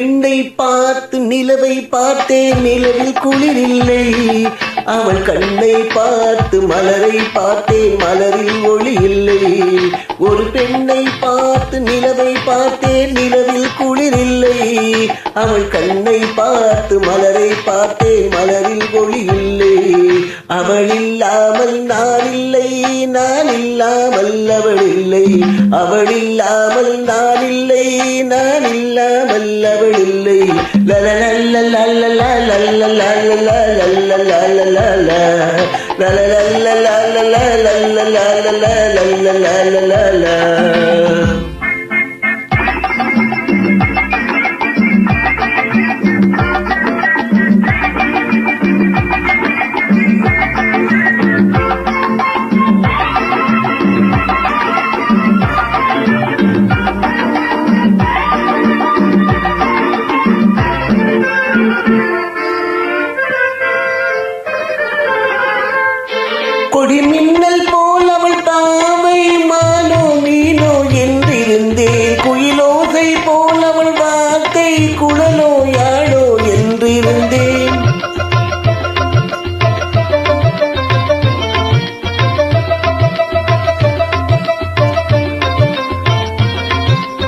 பெண்ணை பார்த்து நிலவை பார்த்தேன், நிலவில் குளிரில்லை. அவள் கண்ணை பார்த்து மலரை பார்த்தேன், மலரில் ஒளி இல்லை. ஒரு பெண்ணை பார்த்து நிலவை பார்த்தேன், நிலவில் குளிரில்லை. அவள் கண்ணை பார்த்து மலரை பார்த்தேன், மலரில் ஒளி இல்லை. அவள் இல்லாமல் நான் இல்லை, நான் இல்லாமல் அவள் இல்லை. அவள் இல்லாமல் நான் இல்லை, நான் இல்லாமல் அவள் இல்லை. கொடி மின்னல் போல் அவள் தாவை, மானோ மீனோ என்றிருந்தேன். குயிலோசை போல் அவள் வார்த்தை, குழலோ யாழோ என்றிருந்தேன்.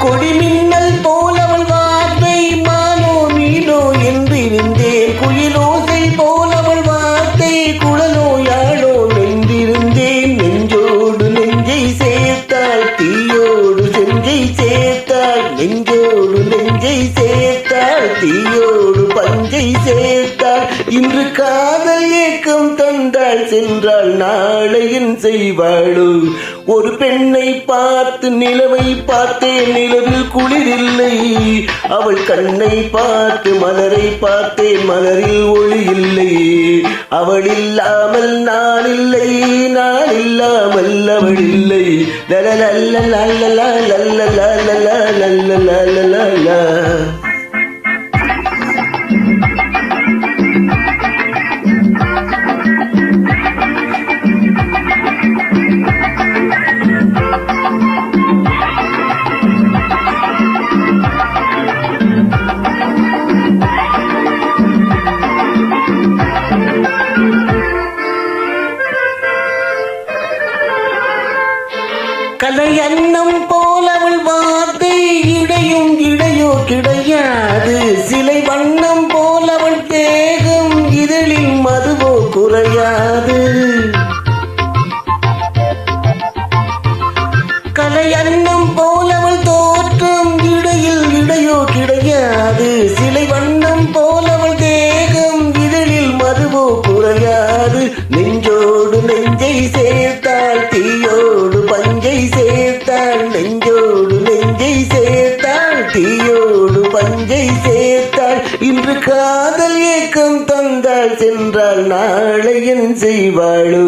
கொடி மின்னல் போல் அவள் வார்த்தை, மானோ மீனோ என்றிருந்தேன். குயிலோசை போல் அவள் வார்த்தை, குழலோ யாழோ என்றிருந்தேன். நெஞ்சோடு நெஞ்சை சேர்த்தாள், தீயோடு செஞ்சை சேர்த்தாள். நெஞ்சோடு நெஞ்சை சேர்த்தாள், தீயோடு பஞ்சை சேர்த்தாள். இன்று காதல் ஏக்கம் தந்தாள், சென்றாள் நாளையின் செய்வாளோ. ஒரு பெண்ணை பார்த்து நிலவை பார்த்தேன், நிலவில் குளிரில்லை. அவள் கண்ணை பார்த்து மலரை பார்த்தேன், மலரில் ஒளி இல்லை. அவள் இல்லாமல் நான் இல்லை, நான் இல்லாமல் அவள் இல்லை. கலையன்னம் போல் அவள் வார்த்தை, இடையும் இடையோ கிடையாது. சிலை வண்ணம் போல் அவள் தேகம், இதழில் மதுவோ குறையாது. கலையன்னம் போல் அவள் தோற்றம், இடையில் இடையோ கிடையாது. சிலை வண்ணம் போல் அவள் தேகம், இதழில் மதுவோ குறையாது. நெஞ்சோடு நெஞ்சை சேர்த்தாள், தீயோடு பஞ்சை சேர்த்தாள். நெஞ்சோடு நெஞ்சை சேர்த்தாள், தீயோடு பஞ்சை சேர்த்தாள். இன்று காதல் ஏக்கம் தந்தாள், சென்றாள் நாளையன் செய்வாளோ.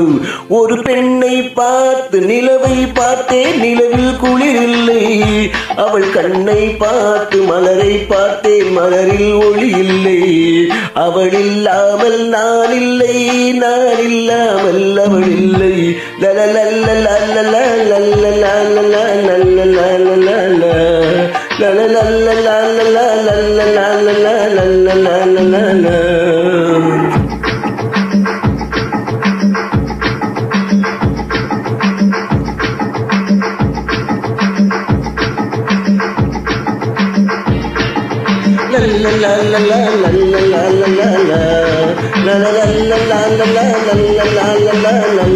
ஒரு பெண்ணை பார்த்து நிலவை பார்த்தேன், நிலவில் குளிரில்லை. அவள் கண்ணை பார்த்து மலரை பார்த்தேன், மலரில் ஒளி இல்லை. அவள் இல்லாமல் நான் இல்லை, நான் இல்லாமல் அவள் இல்லை. la la la la la la la la la la la la la la la la